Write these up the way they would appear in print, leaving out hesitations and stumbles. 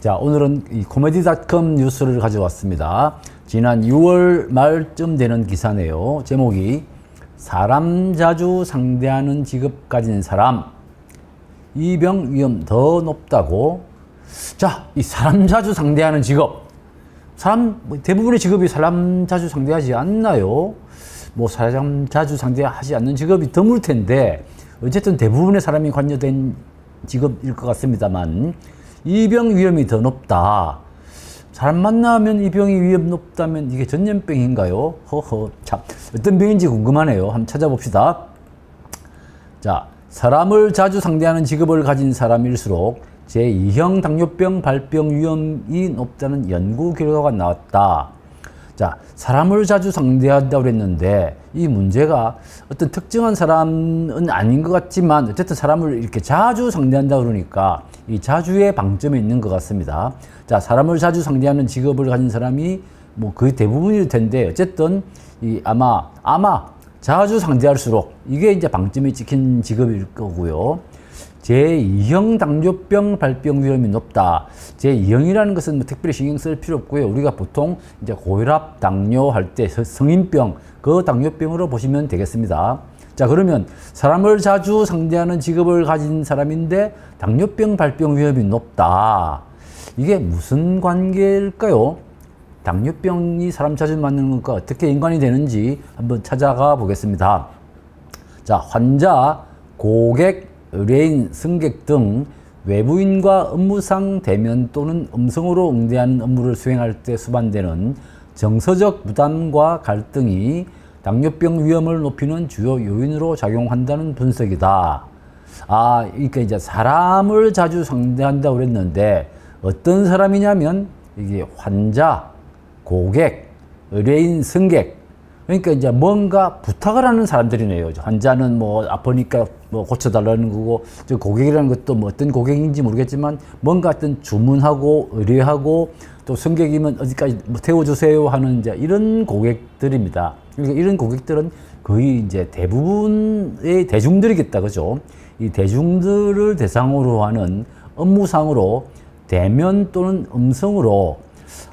자, 오늘은 이 코미디닷컴 뉴스를 가져왔습니다. 지난 6월 말쯤 되는 기사네요. 제목이 사람 자주 상대하는 직업 가진 사람 이병 위험 더 높다고. 자, 이 사람 자주 상대하는 직업, 대부분의 직업이 사람 자주 상대하지 않나요? 뭐 사람 자주 상대하지 않는 직업이 드물 텐데 어쨌든 대부분의 사람이 관여된 직업일 것 같습니다만 이병 위험이 더 높다. 사람 만나면 이 병이 위험 높다면 이게 전염병인가요? 허허, 참 어떤 병인지 궁금하네요. 한번 찾아봅시다. 자, 사람을 자주 상대하는 직업을 가진 사람일수록 제2형 당뇨병 발병 위험이 높다는 연구 결과가 나왔다. 자, 사람을 자주 상대한다고 그랬는데 이 문제가 어떤 특정한 사람은 아닌 것 같지만 어쨌든 사람을 이렇게 자주 상대한다 그러니까 이 자주의 방점이 있는 것 같습니다. 자, 사람을 자주 상대하는 직업을 가진 사람이 뭐 거의 대부분일 텐데 어쨌든 이 아마 자주 상대할수록 이게 이제 방점이 찍힌 직업일 거고요. 제2형 당뇨병 발병 위험이 높다. 제2형이라는 것은 뭐 특별히 신경 쓸 필요 없고요. 우리가 보통 이제 고혈압, 당뇨 할 때 성인병, 그 당뇨병으로 보시면 되겠습니다. 자, 그러면 사람을 자주 상대하는 직업을 가진 사람인데 당뇨병 발병 위험이 높다. 이게 무슨 관계일까요? 당뇨병이 사람 자주 만나는 것과 어떻게 연관이 되는지 한번 찾아가 보겠습니다. 자, 환자, 고객, 의뢰인, 승객 등 외부인과 업무상 대면 또는 음성으로 응대하는 업무를 수행할 때 수반되는 정서적 부담과 갈등이 당뇨병 위험을 높이는 주요 요인으로 작용한다는 분석이다. 아, 그러니까 이제 사람을 자주 상대한다고 그랬는데 어떤 사람이냐면 이게 환자, 고객, 의뢰인, 승객, 그러니까 이제 뭔가 부탁을 하는 사람들이네요. 환자는 뭐 아프니까 뭐 고쳐달라는 거고, 저 고객이라는 것도 뭐 어떤 고객인지 모르겠지만 뭔가 어떤 주문하고 의뢰하고, 또 승객이면 어디까지 뭐 태워주세요 하는 이제 이런 고객들입니다. 그러니까 이런 고객들은 거의 이제 대부분의 대중들이겠다, 그죠? 이 대중들을 대상으로 하는 업무상으로 대면 또는 음성으로,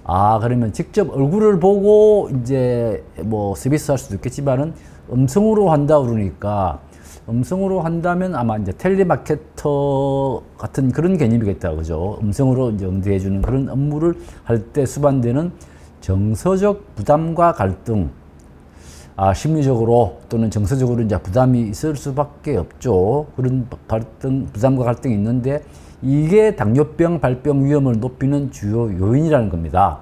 아, 그러면 직접 얼굴을 보고 이제 뭐 서비스 할 수도 있겠지만은 음성으로 한다 그러니까 음성으로 한다면 아마 이제 텔레마케터 같은 그런 개념이겠다, 그죠? 음성으로 이제 응대해주는 그런 업무를 할 때 수반되는 정서적 부담과 갈등, 아, 심리적으로 또는 정서적으로 이제 부담이 있을 수밖에 없죠. 그런 부담과 갈등이 있는데 이게 당뇨병 발병 위험을 높이는 주요 요인이라는 겁니다.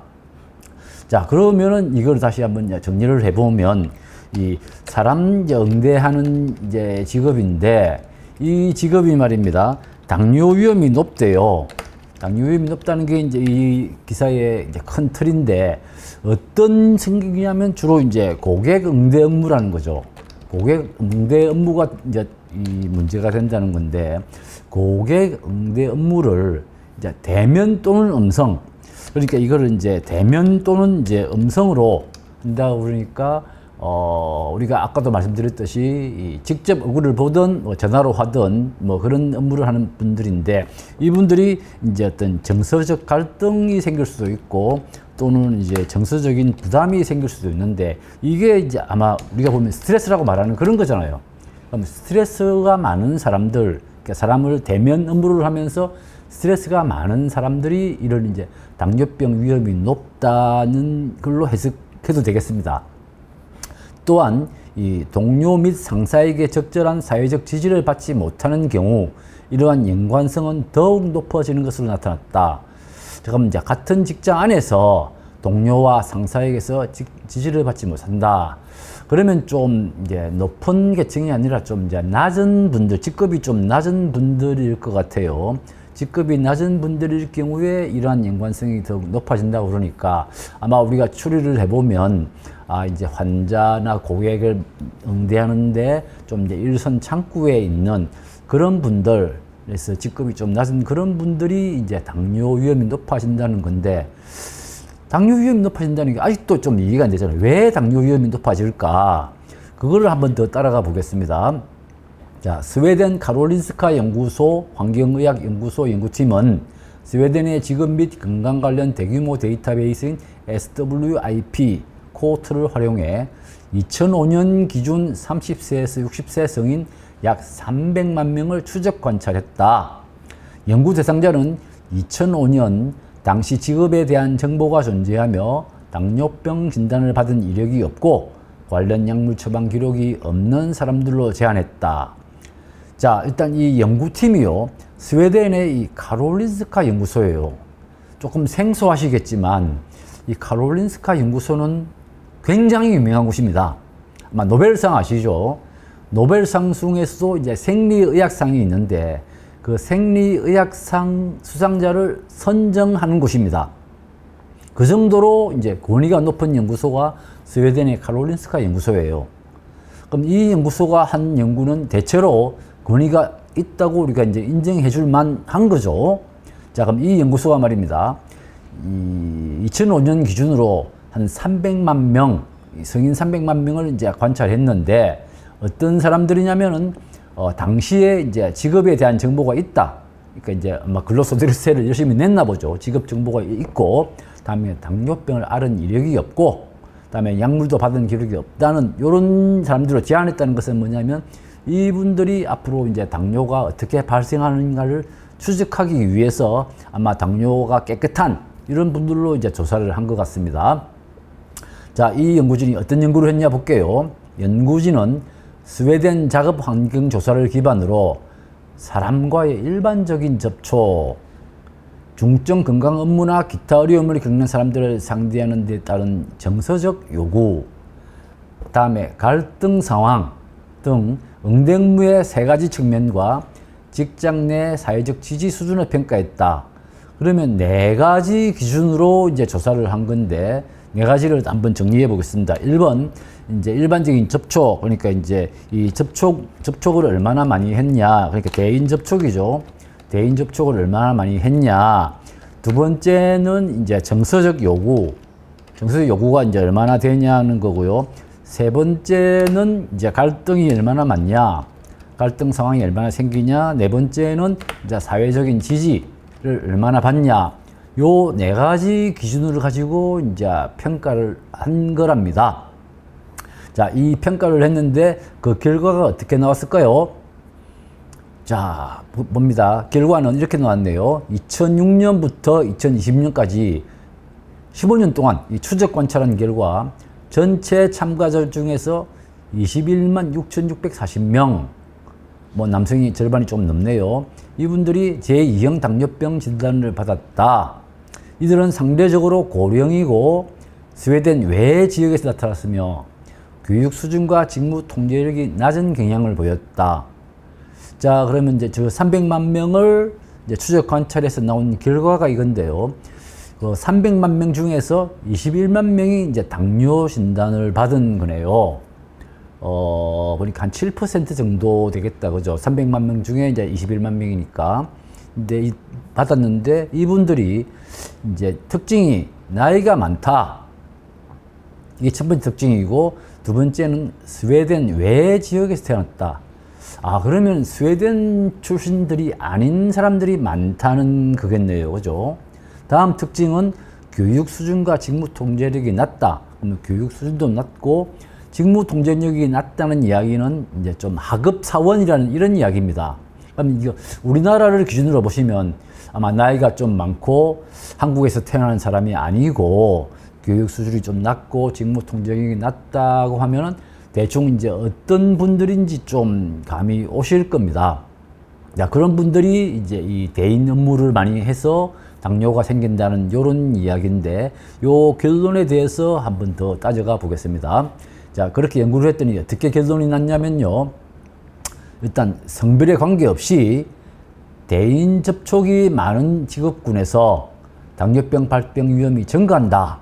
자, 그러면은 이걸 다시 한번 정리를 해보면 이 사람 응대하는 이제 직업인데 이 직업이 말입니다. 당뇨 위험이 높대요. 당뇨 위험이 높다는 게 이제 이 기사의 이제 큰 틀인데 어떤 성격이냐면 주로 이제 고객 응대 업무라는 거죠. 고객 응대 업무가 이제 이 문제가 된다는 건데 고객 응대 업무를 이제 대면 또는 음성, 그러니까 이거를 이제 대면 또는 이제 음성으로 한다 그러니까 우리가 아까도 말씀드렸듯이 직접 얼굴을 보든 뭐 전화로 하든 뭐 그런 업무를 하는 분들인데 이분들이 이제 어떤 정서적 갈등이 생길 수도 있고 또는 이제 정서적인 부담이 생길 수도 있는데 이게 이제 아마 우리가 보면 스트레스라고 말하는 그런 거잖아요. 그럼 스트레스가 많은 사람들, 그러니까 사람을 대면 업무를 하면서 스트레스가 많은 사람들이 이런 이제 당뇨병 위험이 높다는 걸로 해석해도 되겠습니다. 또한 이 동료 및 상사에게 적절한 사회적 지지를 받지 못하는 경우 이러한 연관성은 더욱 높아지는 것으로 나타났다. 잠깐만, 이제 같은 직장 안에서 동료와 상사에게서 지지를 받지 못한다. 그러면 좀 이제 높은 계층이 아니라 좀 이제 낮은 분들, 직급이 좀 낮은 분들일 것 같아요. 직급이 낮은 분들일 경우에 이러한 연관성이 더욱 높아진다고 그러니까 아마 우리가 추리를 해보면 아, 이제 환자나 고객을 응대하는데 좀 이제 일선 창구에 있는 그런 분들, 그래서 직급이 좀 낮은 그런 분들이 이제 당뇨 위험이 높아진다는 건데 당뇨 위험이 높아진다는 게 아직도 좀 이해가 안 되잖아요. 왜 당뇨 위험이 높아질까? 그거를 한번 더 따라가 보겠습니다. 자, 스웨덴 카롤린스카 연구소 환경의학 연구소 연구팀은 스웨덴의 직업 및 건강 관련 대규모 데이터베이스인 SWIP 코트를 활용해 2005년 기준 30세에서 60세 성인 약 300만 명을 추적 관찰했다. 연구 대상자는 2005년 당시 직업에 대한 정보가 존재하며 당뇨병 진단을 받은 이력이 없고 관련 약물 처방 기록이 없는 사람들로 제한했다. 자, 일단 이 연구팀이요, 스웨덴의 이 카롤린스카 연구소예요. 조금 생소하시겠지만 이 카롤린스카 연구소는 굉장히 유명한 곳입니다. 아마 노벨상 아시죠? 노벨상 중에서도 이제 생리의학상이 있는데 그 생리의학상 수상자를 선정하는 곳입니다. 그 정도로 이제 권위가 높은 연구소가 스웨덴의 카롤린스카 연구소예요. 그럼 이 연구소가 한 연구는 대체로 권위가 있다고 우리가 이제 인정해 줄 만한 거죠. 자, 그럼 이 연구소가 말입니다. 2005년 기준으로 한 300만 명, 성인 300만 명을 이제 관찰했는데 어떤 사람들이냐면은 당시에 이제 직업에 대한 정보가 있다. 그러니까 이제 아마 근로소득세를 열심히 냈나 보죠. 직업 정보가 있고, 다음에 당뇨병을 앓은 이력이 없고, 다음에 약물도 받은 기록이 없다는 이런 사람들을 제한했다는 것은 뭐냐면 이분들이 앞으로 이제 당뇨가 어떻게 발생하는가를 추적하기 위해서 아마 당뇨가 깨끗한 이런 분들로 이제 조사를 한 것 같습니다. 자, 이 연구진이 어떤 연구를 했냐 볼게요. 연구진은 스웨덴 작업 환경 조사를 기반으로 사람과의 일반적인 접촉, 중증 건강 업무나 기타 어려움을 겪는 사람들을 상대하는 데 따른 정서적 요구, 다음에 갈등 상황 등 응대업무의 세 가지 측면과 직장 내 사회적 지지 수준을 평가했다. 그러면 네 가지 기준으로 이제 조사를 한 건데 네 가지를 한번 정리해 보겠습니다. 1번, 이제 일반적인 접촉, 그러니까 이제 이 접촉을 얼마나 많이 했냐. 그러니까 대인 접촉이죠. 대인 접촉을 얼마나 많이 했냐. 두 번째는 이제 정서적 요구. 정서적 요구가 이제 얼마나 되냐는 거고요. 세 번째는 이제 갈등이 얼마나 많냐. 갈등 상황이 얼마나 생기냐. 네 번째는 이제 사회적인 지지를 얼마나 받냐. 요 네 가지 기준을 가지고 이제 평가를 한 거랍니다. 자, 이 평가를 했는데 그 결과가 어떻게 나왔을까요? 자, 봅니다. 결과는 이렇게 나왔네요. 2006년부터 2020년까지 15년 동안 이 추적 관찰한 결과 전체 참가자 중에서 21만 6,640명, 뭐 남성이 절반이 좀 넘네요. 이분들이 제2형 당뇨병 진단을 받았다. 이들은 상대적으로 고령이고 스웨덴 외 지역에서 나타났으며 교육 수준과 직무 통제력이 낮은 경향을 보였다. 자, 그러면 이제 저 300만 명을 이제 추적 관찰해서 나온 결과가 이건데요. 그 300만 명 중에서 21만 명이 이제 당뇨 진단을 받은 거네요. 보니까 한 7% 정도 되겠다. 그죠? 300만 명 중에 이제 21만 명이니까. 근데 받았는데 이분들이 이제 특징이 나이가 많다. 이게 첫 번째 특징이고, 두 번째는 스웨덴 외 지역에서 태어났다. 아, 그러면 스웨덴 출신들이 아닌 사람들이 많다는 거겠네요. 그죠? 다음 특징은 교육 수준과 직무 통제력이 낮다. 그러면 교육 수준도 낮고 직무 통제력이 낮다는 이야기는 이제 좀 하급 사원이라는 이런 이야기입니다. 그럼 이거 우리나라를 기준으로 보시면 아마 나이가 좀 많고 한국에서 태어난 사람이 아니고 교육 수준이 좀 낮고 직무 통제력이 낮다고 하면은 대충 이제 어떤 분들인지 좀 감이 오실 겁니다. 자, 그런 분들이 이제 이 대인 업무를 많이 해서 당뇨가 생긴다는 이런 이야기인데, 요 결론에 대해서 한번 더 따져가 보겠습니다. 자, 그렇게 연구를 했더니 어떻게 결론이 났냐면요. 일단 성별에 관계없이 대인 접촉이 많은 직업군에서 당뇨병 발병 위험이 증가한다.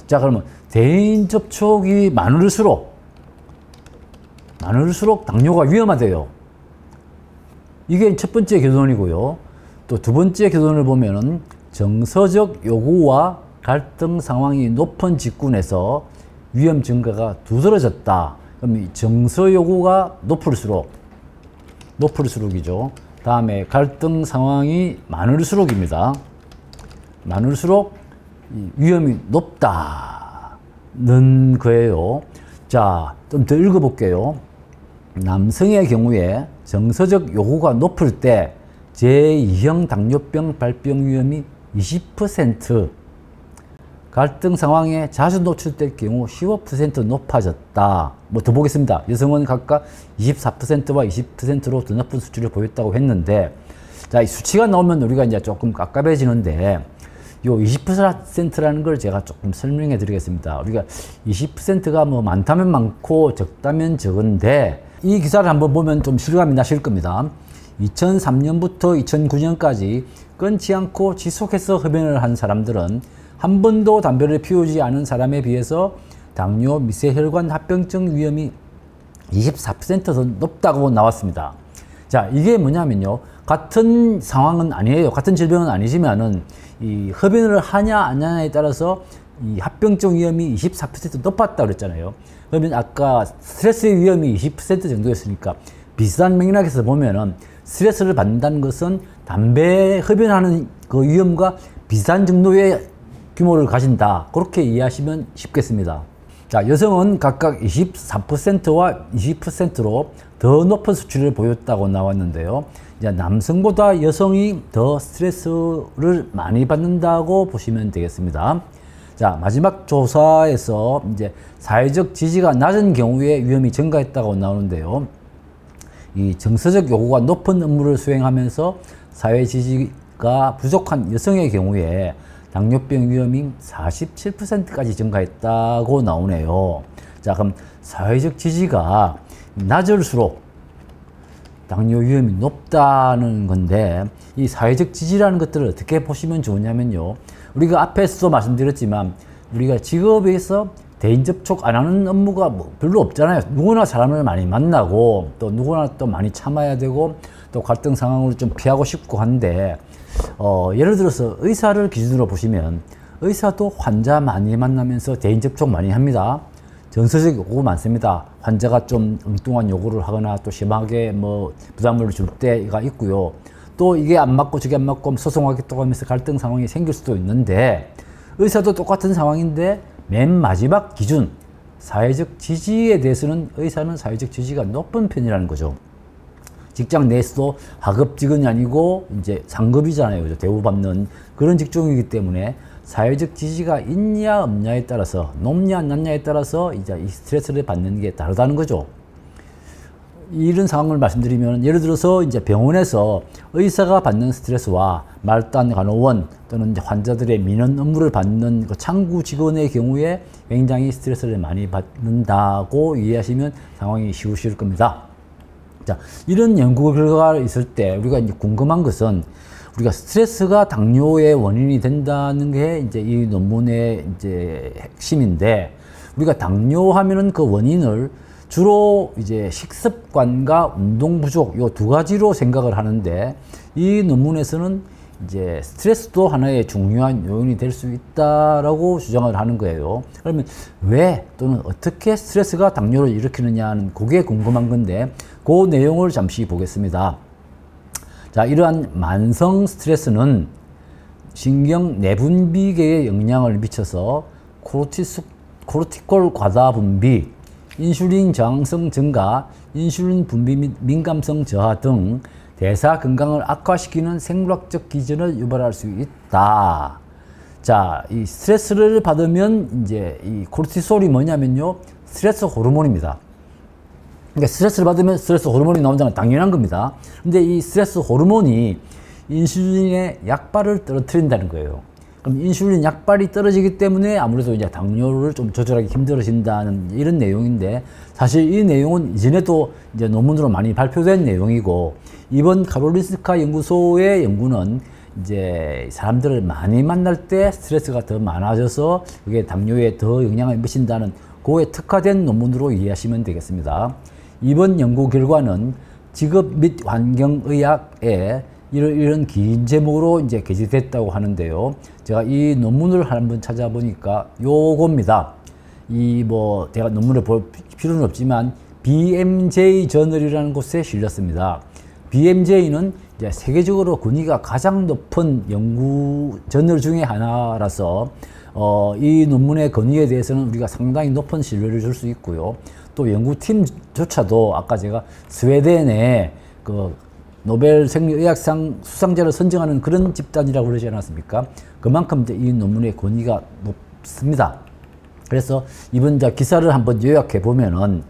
자, 그러면 대인 접촉이 많을수록 당뇨가 위험하대요. 이게 첫 번째 결론이고요. 또 두 번째 결론을 보면은 정서적 요구와 갈등 상황이 높은 직군에서 위험 증가가 두드러졌다. 그럼 이 정서 요구가 높을수록이죠. 다음에 갈등 상황이 많을수록입니다. 많을수록 위험이 높다는 거예요. 자, 좀 더 읽어볼게요. 남성의 경우에 정서적 요구가 높을 때 제2형 당뇨병 발병 위험이 20%, 갈등 상황에 자주 노출될 경우 15% 높아졌다. 뭐 더 보겠습니다. 여성은 각각 24%와 20%로 더 높은 수치를 보였다고 했는데, 자, 이 수치가 나오면 우리가 이제 조금 깝깝해지는데, 요 20%라는 걸 제가 조금 설명해 드리겠습니다. 우리가 20%가 뭐 많다면 많고 적다면 적은데, 이 기사를 한번 보면 좀 실감이 나실 겁니다. 2003년부터 2009년까지 끊지 않고 지속해서 흡연을 한 사람들은 한 번도 담배를 피우지 않은 사람에 비해서 당뇨, 미세혈관 합병증 위험이 24%더 높다고 나왔습니다. 자, 이게 뭐냐면요. 같은 상황은 아니에요. 같은 질병은 아니지만은 이 흡연을 하냐 안 하냐에 따라서 이 합병증 위험이 24% 높았다 그랬잖아요. 그러면 아까 스트레스의 위험이 20% 정도였으니까 비슷한 맥락에서 보면은 스트레스를 받는다는 것은 담배 흡연하는 그 위험과 비슷한 정도의 규모를 가진다. 그렇게 이해하시면 쉽겠습니다. 자, 여성은 각각 24%와 20%로 더 높은 수치를 보였다고 나왔는데요. 이제 남성보다 여성이 더 스트레스를 많이 받는다고 보시면 되겠습니다. 자, 마지막 조사에서 이제 사회적 지지가 낮은 경우에 위험이 증가했다고 나오는데요. 이 정서적 요구가 높은 업무를 수행하면서 사회 지지가 부족한 여성의 경우에 당뇨병 위험이 47%까지 증가했다고 나오네요. 자, 그럼 사회적 지지가 낮을수록 당뇨 위험이 높다는 건데, 이 사회적 지지라는 것들을 어떻게 보시면 좋으냐면요. 우리가 앞에서도 말씀드렸지만 우리가 직업에서 대인 접촉 안 하는 업무가 뭐 별로 없잖아요. 누구나 사람을 많이 만나고 또 누구나 또 많이 참아야 되고 또 갈등 상황을 좀 피하고 싶고 한데, 예를 들어서 의사를 기준으로 보시면 의사도 환자 많이 만나면서 대인 접촉 많이 합니다. 정서적 요구 많습니다. 환자가 좀 엉뚱한 요구를 하거나 또 심하게 뭐 부담을 줄 때가 있고요. 또 이게 안 맞고 저게 안 맞고 소송하겠다고 하면서 갈등 상황이 생길 수도 있는데, 의사도 똑같은 상황인데 맨 마지막 기준 사회적 지지에 대해서는 의사는 사회적 지지가 높은 편이라는 거죠. 직장 내에서도 하급 직원이 아니고 이제 상급이잖아요. 그죠? 대우받는 그런 직종이기 때문에 사회적 지지가 있냐 없냐에 따라서, 높냐 낮냐에 따라서 이제 이 스트레스를 받는 게 다르다는 거죠. 이런 상황을 말씀드리면, 예를 들어서 이제 병원에서 의사가 받는 스트레스와 말단 간호원 또는 이제 환자들의 민원 업무를 받는 그 창구 직원의 경우에 굉장히 스트레스를 많이 받는다고 이해하시면 상황이 쉬우실 겁니다. 자, 이런 연구 결과가 있을 때 우리가 이제 궁금한 것은, 우리가 스트레스가 당뇨의 원인이 된다는 게 이제 이 논문의 이제 핵심인데, 우리가 당뇨 하면은 그 원인을 주로 이제 식습관과 운동 부족 요 두 가지로 생각을 하는데, 이 논문에서는 이제 스트레스도 하나의 중요한 요인이 될 수 있다라고 주장을 하는 거예요. 그러면 왜 또는 어떻게 스트레스가 당뇨를 일으키느냐는 그게 궁금한 건데, 그 내용을 잠시 보겠습니다. 자, 이러한 만성 스트레스는 신경 내분비계에 영향을 미쳐서 코르티콜 과다 분비, 인슐린 저항성 증가, 인슐린 분비 민감성 저하 등 대사 건강을 악화시키는 생물학적 기전을 유발할 수 있다. 자, 이 스트레스를 받으면 이제 이 코르티솔이 뭐냐면요, 스트레스 호르몬입니다. 그러니까 스트레스를 받으면 스트레스 호르몬이 나온다는 건 당연한 겁니다. 근데 이 스트레스 호르몬이 인슐린의 약발을 떨어뜨린다는 거예요. 그럼 인슐린 약발이 떨어지기 때문에 아무래도 이제 당뇨를 좀 조절하기 힘들어진다는 이런 내용인데, 사실 이 내용은 이전에도 이제 논문으로 많이 발표된 내용이고, 이번 카롤린스카 연구소의 연구는 이제 사람들을 많이 만날 때 스트레스가 더 많아져서 그게 당뇨에 더 영향을 미친다는 그에 특화된 논문으로 이해하시면 되겠습니다. 이번 연구 결과는 직업 및 환경의학에 이런 긴 제목으로 이제 게재됐다고 하는데요. 제가 이 논문을 한번 찾아보니까 요겁니다. 이 뭐 제가 논문을 볼 필요는 없지만 BMJ 저널이라는 곳에 실렸습니다. BMJ는 이제 세계적으로 권위가 가장 높은 연구 저널 중에 하나라서 이 논문의 권위에 대해서는 우리가 상당히 높은 신뢰를 줄 수 있고요. 또 연구팀조차도 아까 제가 스웨덴의 그 노벨 생리의학상 수상자를 선정하는 그런 집단이라고 그러지 않았습니까? 그만큼 이제 이 논문의 권위가 높습니다. 그래서 이번 기사를 한번 요약해 보면은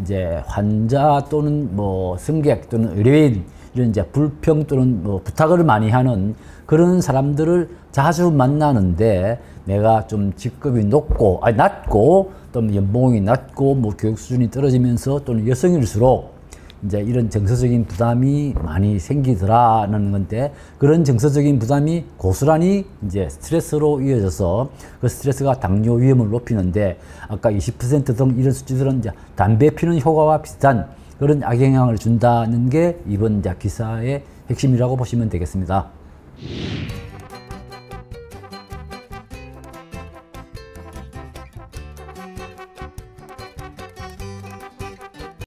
이제 환자 또는 뭐 승객 또는 의료인 이런 이제 불평 또는 뭐 부탁을 많이 하는 그런 사람들을 자주 만나는데 내가 좀 직급이 낮고 또는 연봉이 낮고 뭐 교육 수준이 떨어지면서 또는 여성일수록 이제 이런 정서적인 부담이 많이 생기더라는 건데, 그런 정서적인 부담이 고스란히 이제 스트레스로 이어져서 그 스트레스가 당뇨 위험을 높이는데, 아까 20% 등 이런 수치들은 이제 담배 피는 효과와 비슷한 그런 악영향을 준다는 게 이번 기사의 핵심이라고 보시면 되겠습니다.